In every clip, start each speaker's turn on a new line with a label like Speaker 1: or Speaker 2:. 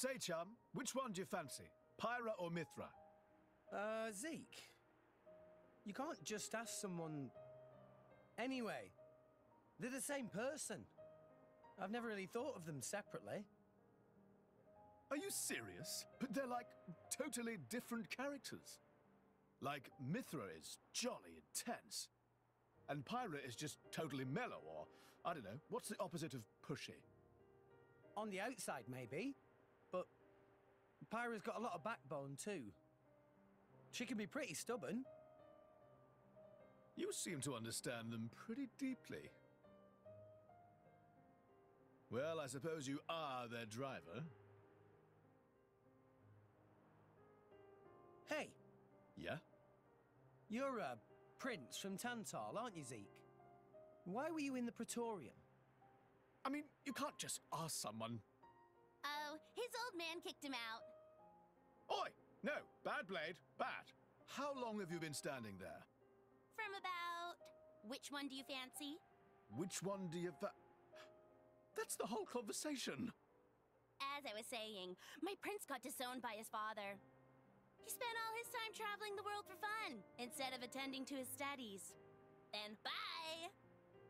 Speaker 1: Say, chum, which one do you fancy? Pyra or Mithra?
Speaker 2: Zeke. You can't just ask someone... Anyway, they're the same person. I've never really thought of them separately.
Speaker 1: Are you serious? But they're like totally different characters. Like, Mithra is jolly intense. And Pyra is just totally mellow, or, I don't know, what's the opposite of pushy?
Speaker 2: On the outside, maybe. But Pyra's got a lot of backbone, too. She can be pretty stubborn.
Speaker 1: You seem to understand them pretty deeply. Well, I suppose you are their driver.
Speaker 2: Hey!
Speaker 1: Yeah?
Speaker 2: You're a prince from Tantal, aren't you, Zeke? Why were you in the Praetorium?
Speaker 1: I mean, you can't just ask someone.
Speaker 3: Oh, his old man kicked him out.
Speaker 1: Oi! No, bad blade, bad. How long have you been standing there?
Speaker 3: From about... Which one do you fancy?
Speaker 1: Which one do you That's the whole conversation.
Speaker 3: As I was saying, my prince got disowned by his father. He spent all his time traveling the world for fun, instead of attending to his studies. Then bye!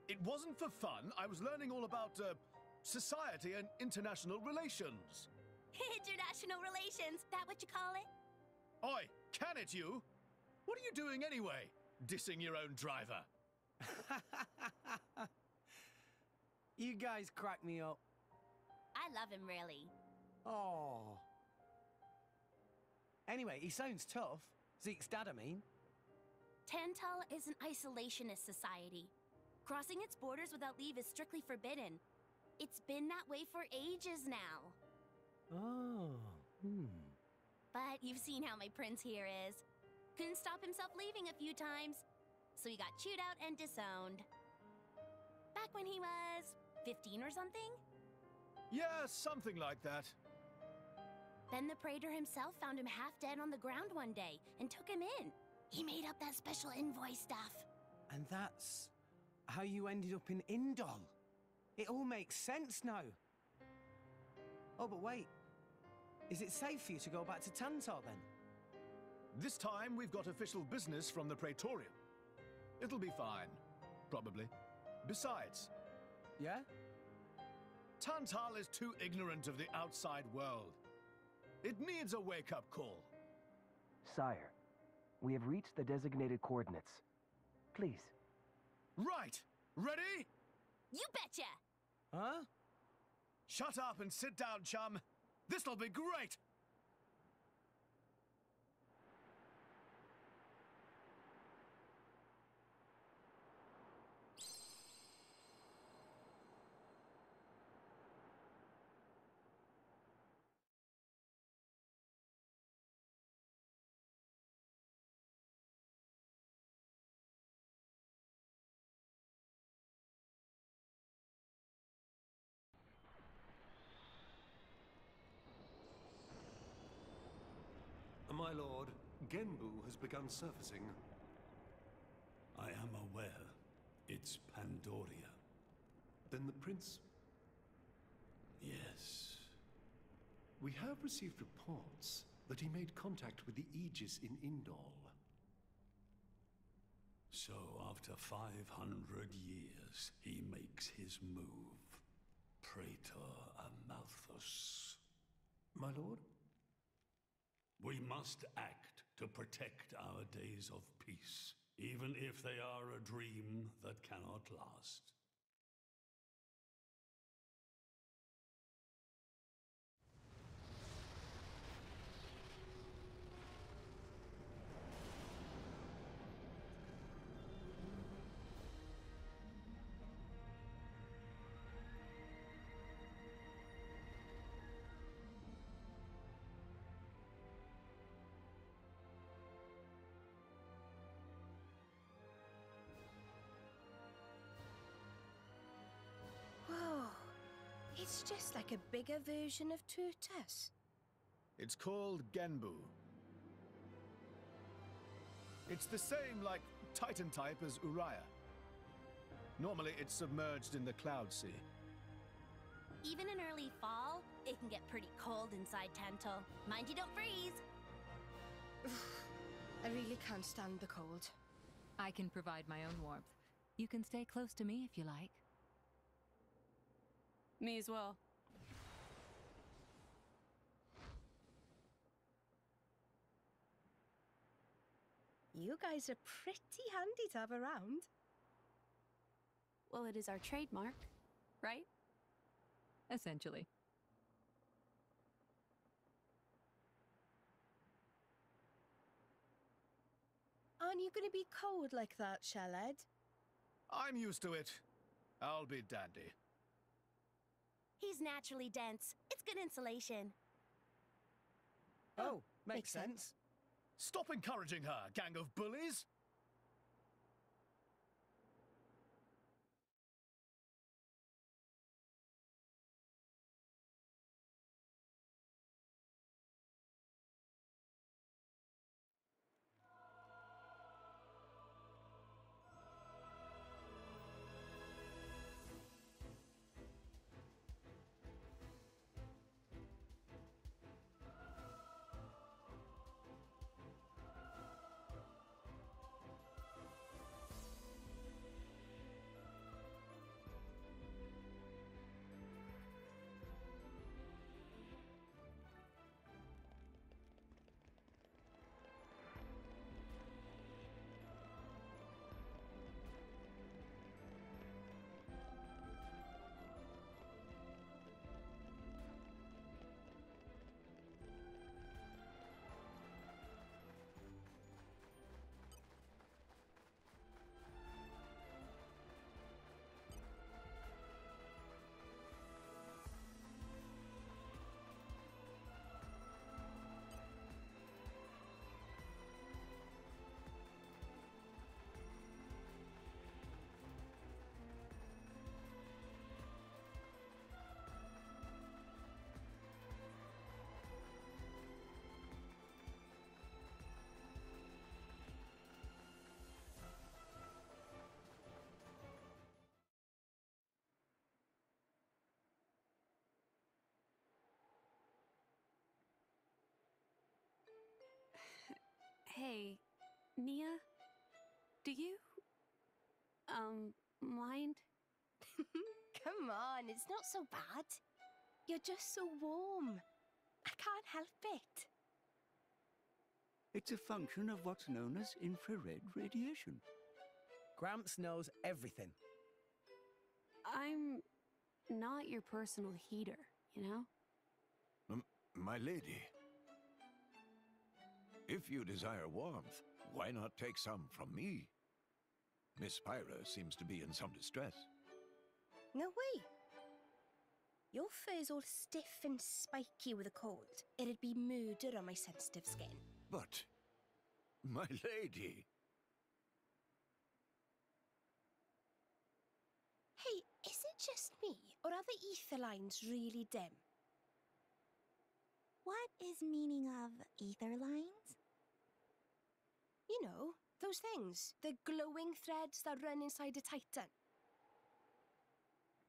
Speaker 1: It wasn't for fun. I was learning all about, society and international relations.
Speaker 3: International relations, that what you call it?
Speaker 1: Oi, can it you? What are you doing anyway? Dissing your own driver.
Speaker 2: You guys crack me up.
Speaker 3: I love him, really.
Speaker 2: Oh. Anyway, he sounds tough. Zeke's dad, I mean.
Speaker 3: Tantal is an isolationist society. Crossing its borders without leave is strictly forbidden. It's been that way for ages now.
Speaker 2: Oh,
Speaker 3: But you've seen how my prince here is. Couldn't stop himself leaving a few times, so he got chewed out and disowned. Back when he was 15 or something?
Speaker 1: Yeah, something like that.
Speaker 3: Then the praetor himself found him half dead on the ground one day and took him in. He made up that special envoy stuff.
Speaker 2: and that's how you ended up in Indol. It all makes sense now. Oh, but wait. Is it safe for you to go back to Tantal, then?
Speaker 1: This time, we've got official business from the Praetorium. It'll be fine. Probably. Besides...
Speaker 2: Yeah?
Speaker 1: Tantal is too ignorant of the outside world. It needs a wake-up call.
Speaker 4: Sire, we have reached the designated coordinates. Please.
Speaker 1: Right! Ready?
Speaker 3: You betcha!
Speaker 2: Huh?
Speaker 1: Shut up and sit down, chum. This'll be great!
Speaker 5: My lord, Genbu has begun surfacing.
Speaker 6: I am aware. It's Pandoria.
Speaker 5: Then the prince...
Speaker 6: Yes.
Speaker 5: We have received reports that he made contact with the Aegis in Indol.
Speaker 6: So after 500 years, he makes his move. Praetor Amalthus.
Speaker 5: My lord?
Speaker 6: We must act to protect our days of peace, even if they are a dream that cannot last.
Speaker 7: Whoa. It's just like a bigger version of Turtus.
Speaker 1: It's called Genbu. It's the same, like, Titan type as Uriah. Normally, it's submerged in the Cloud Sea.
Speaker 3: Even in early fall, it can get pretty cold inside Tantal. Mind you don't freeze.
Speaker 7: I really can't stand the cold.
Speaker 8: I can provide my own warmth. You can stay close to me if you like.
Speaker 9: Me as well.
Speaker 7: You guys are pretty handy to have around.
Speaker 9: Well, it is our trademark, right?
Speaker 8: Essentially.
Speaker 7: Aren't you going to be cold like that, Shellhead?
Speaker 1: I'm used to it. I'll be dandy.
Speaker 3: He's naturally dense. It's good insulation.
Speaker 2: Oh, makes
Speaker 7: makes
Speaker 2: sense.
Speaker 1: Stop encouraging her, gang of bullies!
Speaker 9: Hey, Nia? Do you... mind?
Speaker 7: Come on, it's not so bad. You're just so warm. I can't help it.
Speaker 10: It's a function of what's known as infrared radiation.
Speaker 2: Gramps knows everything.
Speaker 9: I'm not your personal heater, you know?
Speaker 10: My lady, if you desire warmth, why not take some from me? Miss Pyra seems to be in some distress.
Speaker 7: No way. Your fur's all stiff and spiky with a cold. It'd be murder on my sensitive skin.
Speaker 10: But, my lady...
Speaker 7: Hey, is it just me, or are the ether lines really dim?
Speaker 3: What is meaning of ether lines?
Speaker 7: You know, those things. The glowing threads that run inside a titan.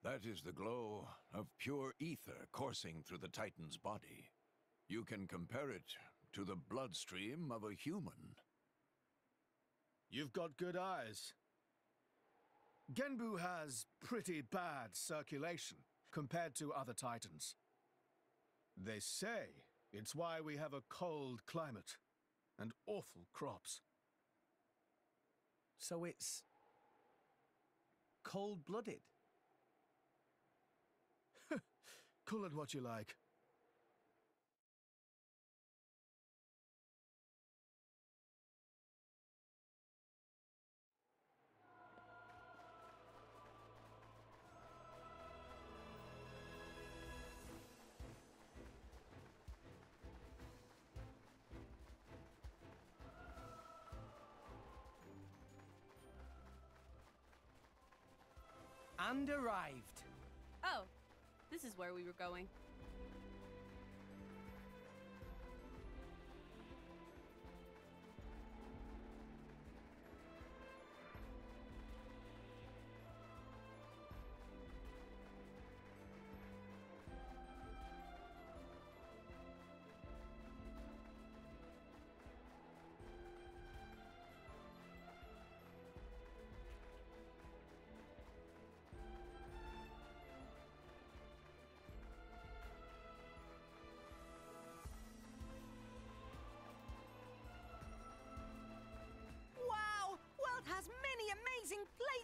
Speaker 10: That is the glow of pure ether coursing through the Titan's body. You can compare it to the bloodstream of a human.
Speaker 1: You've got good eyes. Genbu has pretty bad circulation compared to other Titans. They say it's why we have a cold climate and awful crops.
Speaker 2: So it's... cold-blooded?
Speaker 1: Call it what you like.
Speaker 2: And arrived.
Speaker 9: Oh, this is where we were going.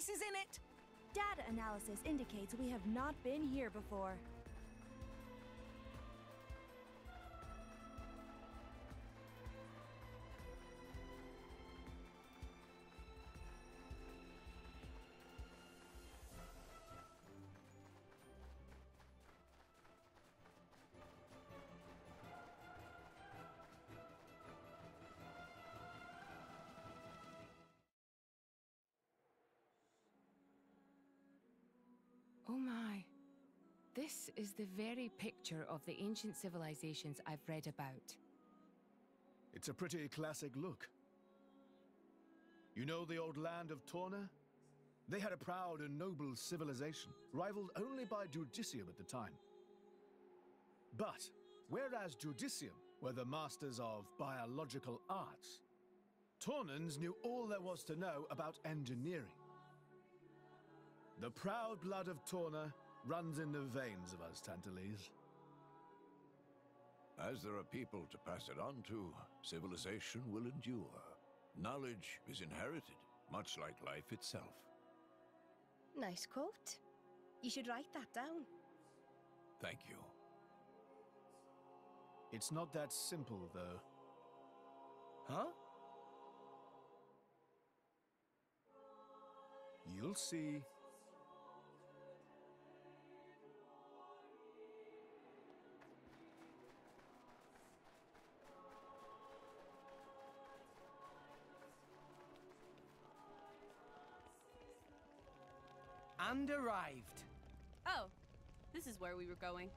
Speaker 7: places in it.
Speaker 11: Data analysis indicates we have not been here before.
Speaker 12: Oh my. This is the very picture of the ancient civilizations I've read about.
Speaker 1: It's a pretty classic look. You know the old land of Torna? They had a proud and noble civilization, rivaled only by Judicium at the time. But, whereas Judicium were the masters of biological arts, Tornans knew all there was to know about engineering. The proud blood of Torna runs in the veins of us Tantalese.
Speaker 10: As there are people to pass it on to, civilization will endure. Knowledge is inherited, much like life itself.
Speaker 7: Nice quote. You should write that down.
Speaker 10: Thank you.
Speaker 1: It's not that simple, though.
Speaker 2: Huh?
Speaker 1: You'll see.
Speaker 2: And arrived.
Speaker 9: Oh, this is where we were going.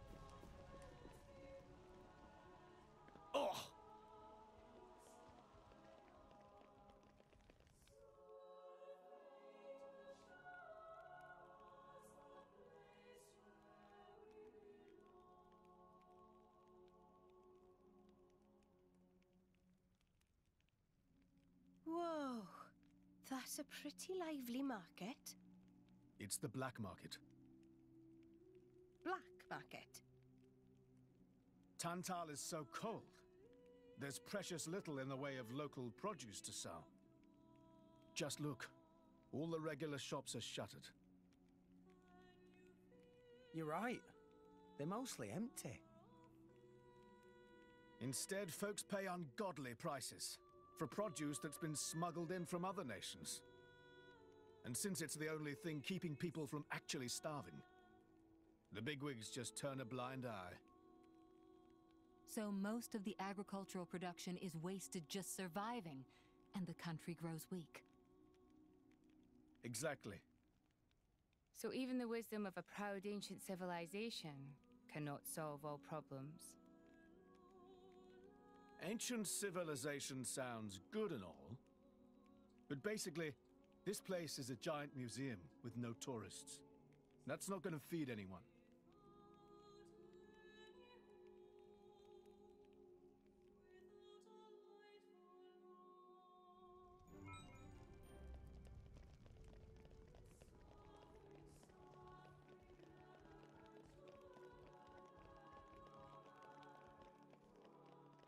Speaker 1: Oh!
Speaker 7: Whoa, that's a pretty lively market.
Speaker 1: It's the black market.
Speaker 7: Black market?
Speaker 1: Tantal is so cold. There's precious little in the way of local produce to sell. Just look. All the regular shops are shuttered.
Speaker 2: You're right. They're mostly empty.
Speaker 1: Instead, folks pay ungodly prices for produce that's been smuggled in from other nations. And since it's the only thing keeping people from actually starving, the bigwigs just turn a blind eye.
Speaker 8: So most of the agricultural production is wasted just surviving, and the country grows weak.
Speaker 1: Exactly.
Speaker 12: So even the wisdom of a proud ancient civilization cannot solve all problems.
Speaker 1: Ancient civilization sounds good and all, but basically, this place is a giant museum with no tourists. That's not going to feed anyone.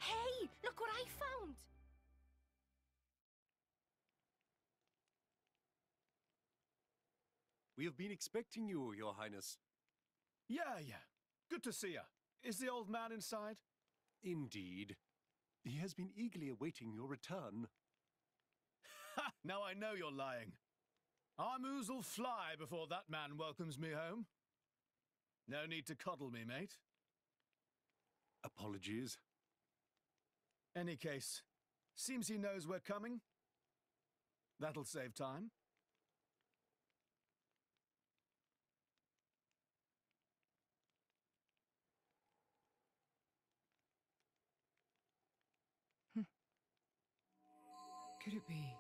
Speaker 7: Hey, look what I found!
Speaker 5: We have been expecting you, Your Highness.
Speaker 1: Yeah. Good to see you. Is the old man inside?
Speaker 5: Indeed. He has been eagerly awaiting your return.
Speaker 1: Ha! Now I know you're lying. Our moos'll fly before that man welcomes me home. No need to coddle me, mate.
Speaker 5: Apologies.
Speaker 1: Any case, seems he knows we're coming. That'll save time.
Speaker 12: Could it be?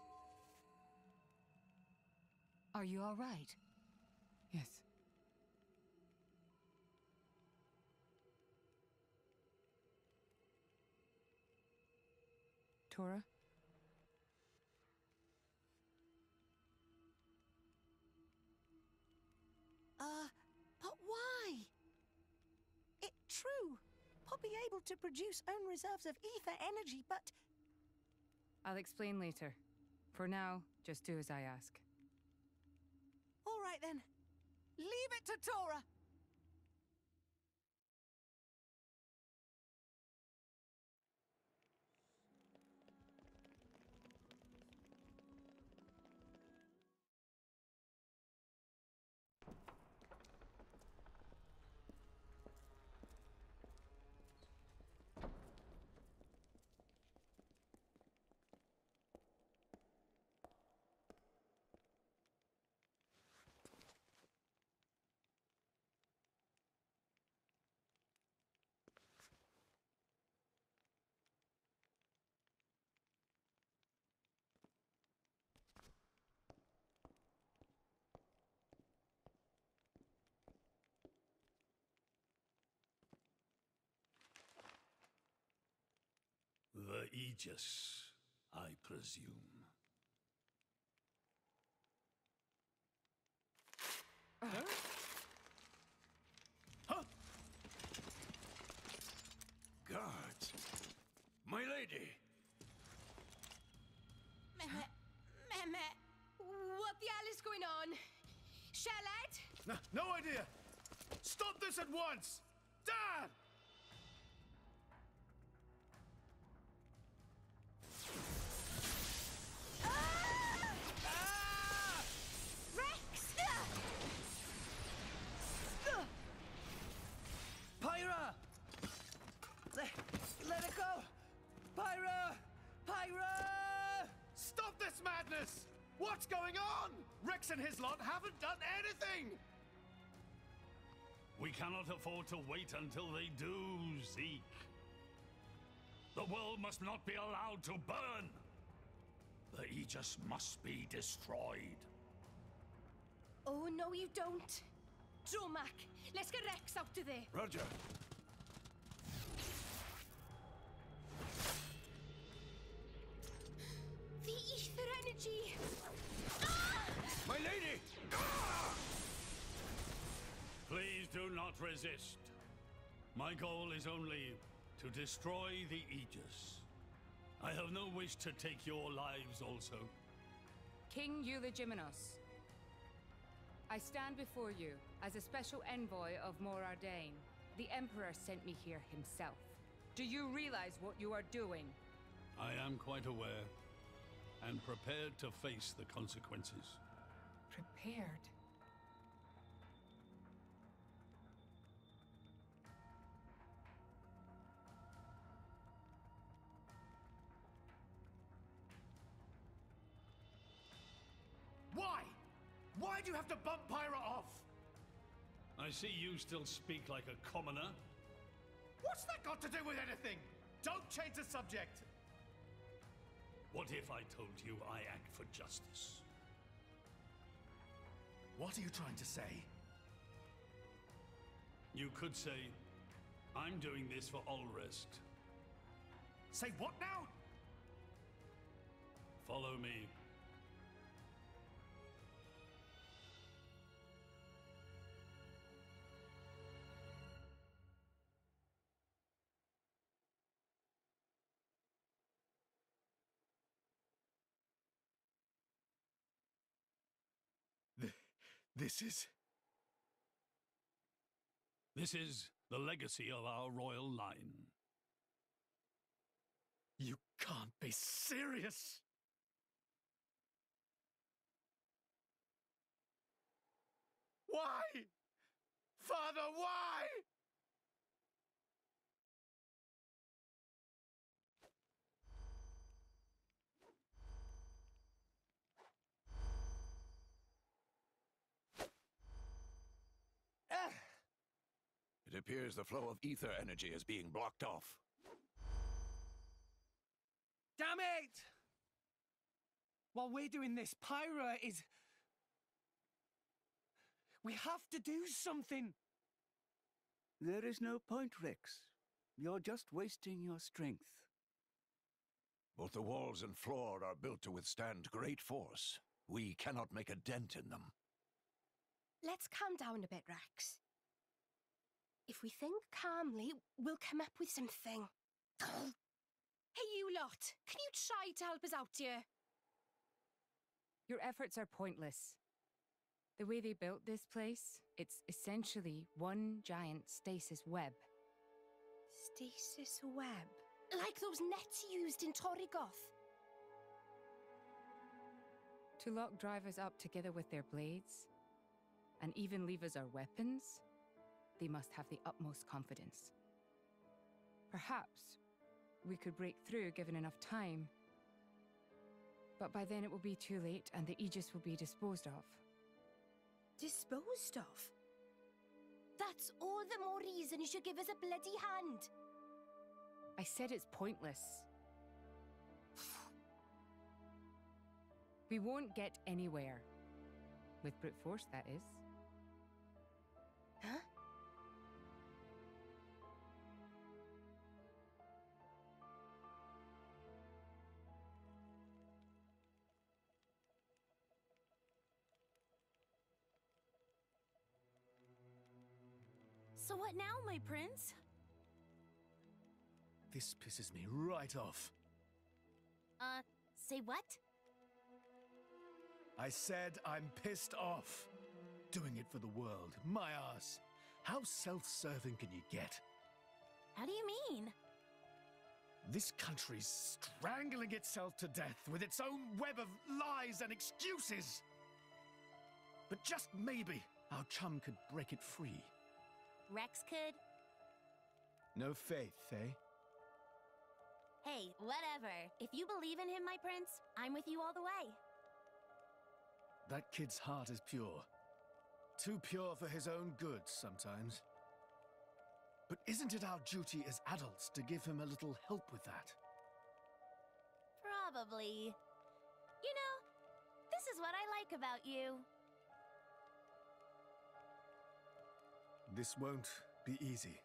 Speaker 8: Are you all right?
Speaker 12: Yes. Tora?
Speaker 13: But why? It's true. Poppy able to produce own reserves of ether energy, but...
Speaker 12: I'll explain later. For now, just do as I ask.
Speaker 13: then. Leave it to Tora.
Speaker 6: The Aegis, I presume.
Speaker 10: Huh? Guards! My lady!
Speaker 7: Meh. What the hell is going on? Charlotte?
Speaker 1: No idea! Stop this at once! Dad!
Speaker 2: Pyra! Let it go! Pyra! Pyra!
Speaker 1: Stop this madness! What's going on? Rex and his lot haven't done anything!
Speaker 6: We cannot afford to wait until they do, Zeke. The world must not be allowed to burn! The Aegis must be destroyed.
Speaker 7: Oh, no, you don't. Dromac, let's get Rex out of there.
Speaker 10: Roger.
Speaker 7: The ether energy.
Speaker 10: My lady!
Speaker 6: Please do not resist. My goal is only to destroy the Aegis. I have no wish to take your lives also.
Speaker 12: King Eulogimenos, I stand before you as a special envoy of Morardain. The Emperor sent me here himself. Do you realize what you are doing?
Speaker 6: I am quite aware, and prepared to face the consequences.
Speaker 12: Prepared?
Speaker 1: Why? Why do you have to bump Pyra off?
Speaker 6: I see you still speak like a commoner.
Speaker 1: What's that got to do with anything? Don't change the subject.
Speaker 6: What if I told you I act for justice?
Speaker 1: What are you trying to say?
Speaker 6: You could say, I'm doing this for Ulrist.
Speaker 1: Say what now?
Speaker 6: Follow me.
Speaker 1: This is
Speaker 6: the legacy of our royal line.
Speaker 1: You can't be serious! Why? Father, why?
Speaker 10: It appears the flow of ether energy is being blocked off.
Speaker 2: Damn it! While we're doing this, Pyra is... We have to do something!
Speaker 14: There is no point, Rex. You're just wasting your strength.
Speaker 10: Both the walls and floor are built to withstand great force. We cannot make a dent in them.
Speaker 7: Let's calm down a bit, Rex. If we think calmly, we'll come up with something. Hey, you lot! Can you try to help us out here?
Speaker 12: Your efforts are pointless. The way they built this place, it's essentially one giant stasis web.
Speaker 7: Stasis web? Like those nets used in Torrigoth?
Speaker 12: To lock drivers up together with their blades, and even leave us our weapons, they must have the utmost confidence. Perhaps we could break through given enough time, but by then it will be too late and the Aegis will be disposed of.
Speaker 7: Disposed of? That's all the more reason you should give us a bloody hand.
Speaker 12: I said it's pointless. We won't get anywhere. With brute force, that is.
Speaker 7: Huh?
Speaker 3: So what now, my prince?
Speaker 1: This pisses me right off.
Speaker 3: Say what?
Speaker 1: I said I'm pissed off. Doing it for the world. My ass. How self-serving can you get?
Speaker 3: How do you mean?
Speaker 1: This country's strangling itself to death with its own web of lies and excuses. But just maybe our chum could break it free.
Speaker 3: Rex could?
Speaker 1: No faith, eh?
Speaker 3: Hey, whatever. If you believe in him, my prince, I'm with you all the way.
Speaker 1: That kid's heart is pure. Too pure for his own good sometimes. But isn't it our duty as adults to give him a little help with that?
Speaker 3: Probably. You know, this is what I like about you.
Speaker 1: This won't be easy.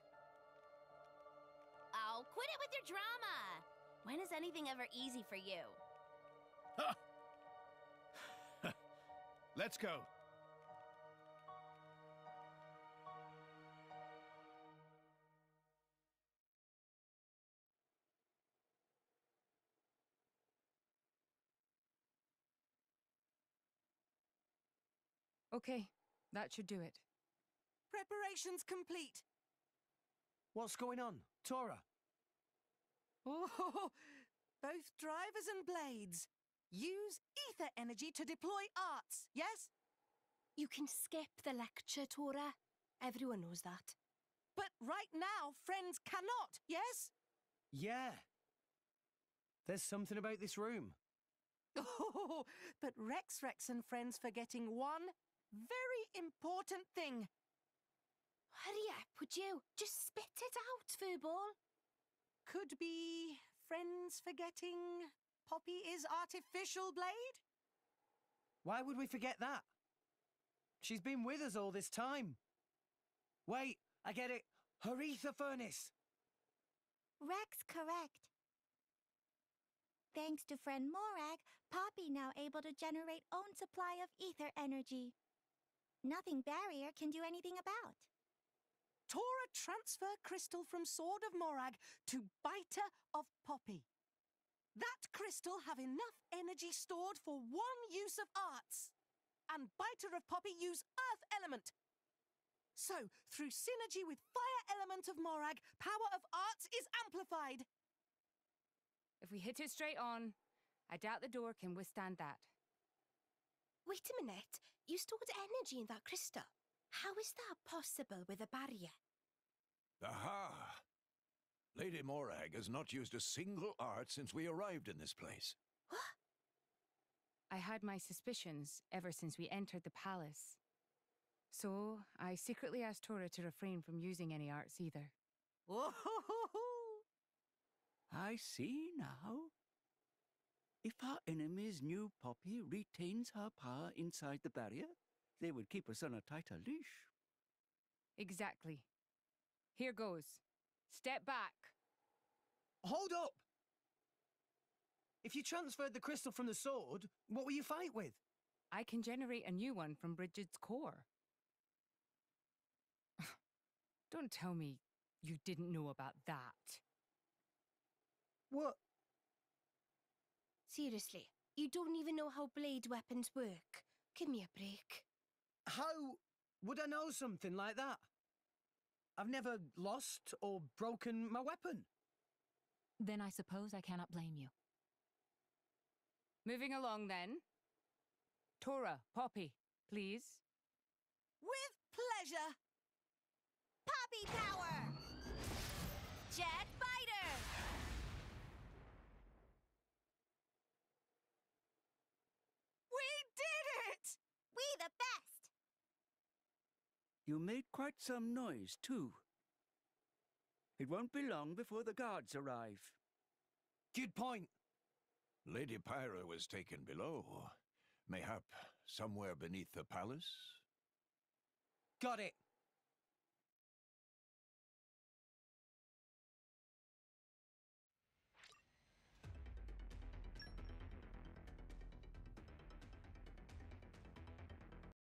Speaker 3: Oh, quit it with your drama! When is anything ever easy for you?
Speaker 1: Ha! Let's go.
Speaker 12: Okay, that should do it.
Speaker 13: Preparations complete.
Speaker 2: What's going on? Tora?
Speaker 13: Oh, both drivers and blades. Use ether energy to deploy arts, yes?
Speaker 7: You can skip the lecture, Tora. Everyone knows that.
Speaker 13: But right now, friends cannot, yes?
Speaker 2: Yeah. There's something about this room.
Speaker 13: Oh, but Rex and friends forgetting one very important thing.
Speaker 7: Hurry up, would you? Just spit it out, Furball.
Speaker 13: Could be friends forgetting Poppy is artificial blade?
Speaker 2: Why would we forget that? She's been with us all this time. Wait, I get it. Her ether furnace.
Speaker 15: Rex correct. Thanks to friend Morag, Poppy now able to generate own supply of ether energy. Nothing barrier can do anything about.
Speaker 13: Tora transfer crystal from Sword of Morag to Biter of Poppy. That crystal have enough energy stored for one use of arts. And Biter of Poppy use earth element. So, through synergy with fire element of Morag, power of arts is amplified.
Speaker 12: If we hit it straight on, I doubt the door can withstand that.
Speaker 7: Wait a minute. You stored energy in that crystal. How is that possible with a barrier?
Speaker 10: Aha! Lady Morag has not used a single art since we arrived in this place.
Speaker 7: What?
Speaker 12: I had my suspicions ever since we entered the palace. So, I secretly asked Tora to refrain from using any arts either.
Speaker 14: Whoa! I see now. If our enemies knew Poppy retains her power inside the barrier, they would keep us on a tighter leash.
Speaker 12: Exactly. Here goes. Step back.
Speaker 2: Hold up! If you transferred the crystal from the sword, what will you fight with?
Speaker 12: I can generate a new one from Bridget's core. Don't tell me you didn't know about that.
Speaker 2: What?
Speaker 7: Seriously, you don't even know how blade weapons work. Give me a break.
Speaker 2: how would I know something like that? I've never lost or broken my weapon.
Speaker 8: Then I suppose I cannot blame you.
Speaker 12: Moving along then. Tora, Poppy, please.
Speaker 13: With pleasure!
Speaker 15: Poppy power! Jet fighter!
Speaker 13: We did it!
Speaker 15: We the best!
Speaker 14: You made quite some noise, too. It won't be long before the guards arrive.
Speaker 2: Good point.
Speaker 10: Lady Pyra was taken below. Mayhap somewhere beneath the palace?
Speaker 2: Got it.